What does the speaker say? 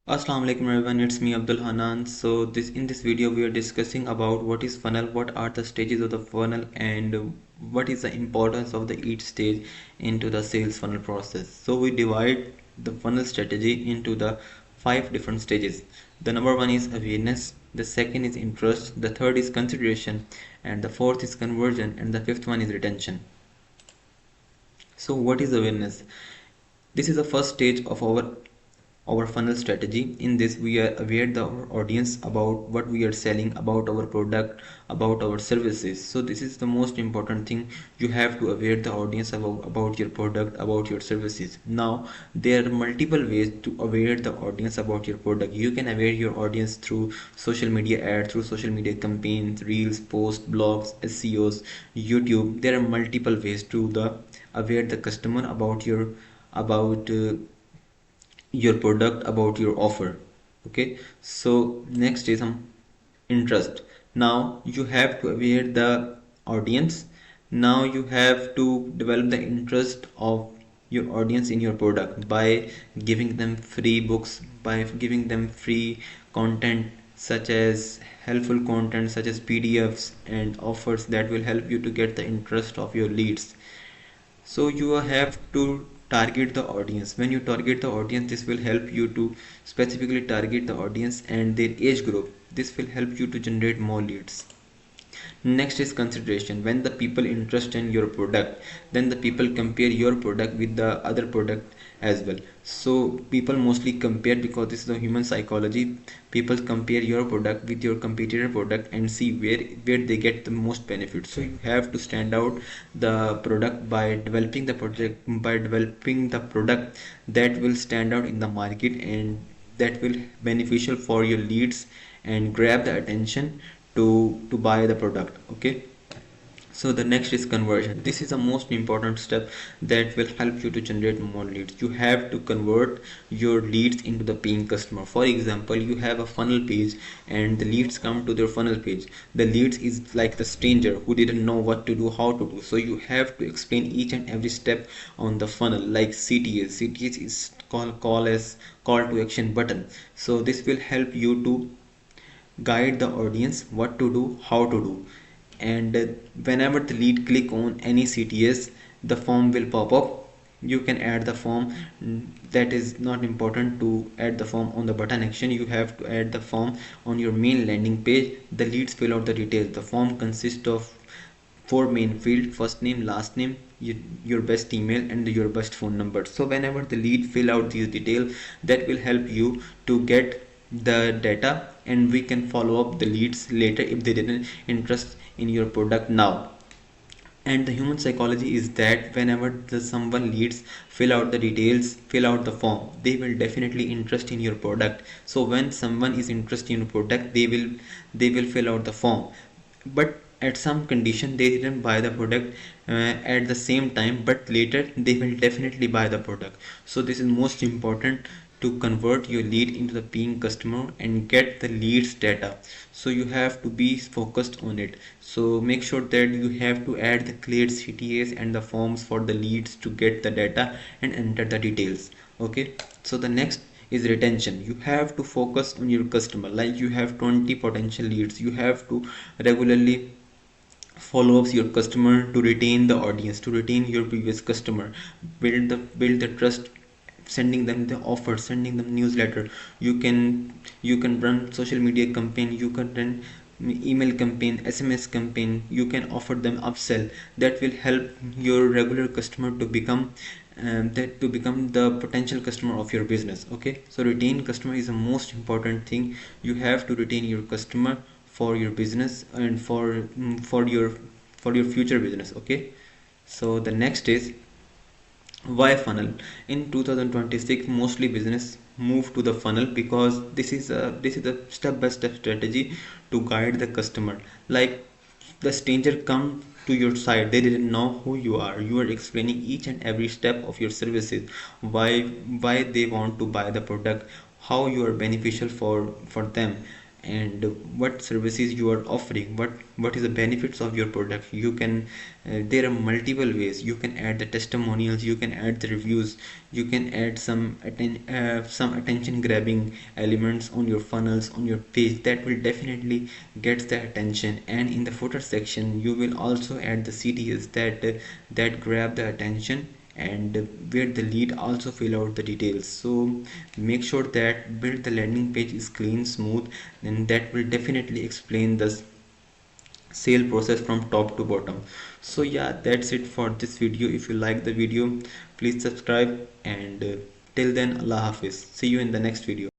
Assalamu alaikum everyone, it's me Abdul Hannan. So in this video we are discussing about what is funnel, what are the stages of the funnel, and what is the importance of the each stage into the sales funnel process. So we divide the funnel strategy into the five different stages. The number one is awareness, the second is interest, the third is consideration, and the fourth is conversion, and the fifth one is retention. So what is awareness? This is the first stage of our funnel strategy. In this we are aware the audience about what we are selling, about our product, about our services. So this is the most important thing. You have to aware the audience about your product, about your services. Now there are multiple ways to aware the audience about your product. You can aware your audience through social media ads, through social media campaigns, reels, posts, blogs, SEOs, YouTube. There are multiple ways to the aware the customer about your product, about your offer. Okay, so next is some interest. Now you have to aware the audience. Now you have to develop the interest of your audience in your product by giving them free books, by giving them free content such as helpful content such as PDFs and offers that will help you to get the interest of your leads. So you have to target the audience. When you target the audience, this will help you to specifically target the audience and their age group. This will help you to generate more leads. Next is consideration. When the people interest in your product, then the people compare your product with the other product as well. So people mostly compare, because this is the human psychology. People compare your product with your competitor product and see where they get the most benefit. So you have to stand out the product by developing the product that will stand out in the market and that will beneficial for your leads and grab the attention to buy the product. Okay, so the next is conversion. This is the most important step that will help you to generate more leads. You have to convert your leads into the paying customer. For example, you have a funnel page and the leads come to their funnel page. The leads is like the stranger who didn't know what to do, how to do. So you have to explain each and every step on the funnel, like CTS is call to action button. So this will help you to guide the audience what to do, how to do. And whenever the lead click on any CTS, the form will pop up. You can add the form. That is not important to add the form on the button action. You have to add the form on your main landing page. The leads fill out the details. The form consists of four main fields: first name, last name, your best email, and your best phone number. So whenever the lead fill out these details, that will help you to get the data, and we can follow up the leads later if they didn't interest in your product now. And the human psychology is that whenever someone leads fill out the details, fill out the form, they will definitely interest in your product. So when someone is interested in your product, they will fill out the form, but at some condition they didn't buy the product at the same time, but later they will definitely buy the product. So this is most important, to convert your lead into the paying customer and get the leads data. So you have to be focused on it. So make sure that you have to add the cleared CTAs and the forms for the leads to get the data and enter the details. Okay, so the next is retention. You have to focus on your customer. Like you have 20 potential leads, you have to regularly follow ups your customer to retain the audience, to retain your previous customer. Build the trust, sending them the offer, sending them newsletter. You can run social media campaign, you can run email campaign, SMS campaign. You can offer them upsell that will help your regular customer to become the potential customer of your business. Okay, so retain customer is the most important thing. You have to retain your customer for your business and for your future business. Okay, so the next is why funnel. In 2026, mostly business move to the funnel because this is a step by step strategy to guide the customer. Like the stranger come to your site, they didn't know who you are. You are explaining each and every step of your services, why they want to buy the product, how you are beneficial for them, and what services you are offering, what is the benefits of your product. You can there are multiple ways. You can add the testimonials, you can add the reviews, you can add some attention grabbing elements on your funnels, on your page, that will definitely get the attention. And in the footer section you will also add the CTAs that grab the attention, and where the lead also fill out the details. So make sure that build the landing page is clean, smooth, and that will definitely explain the sale process from top to bottom. So yeah, that's it for this video. If you like the video, please subscribe, and till then, Allah Hafiz. See you in the next video.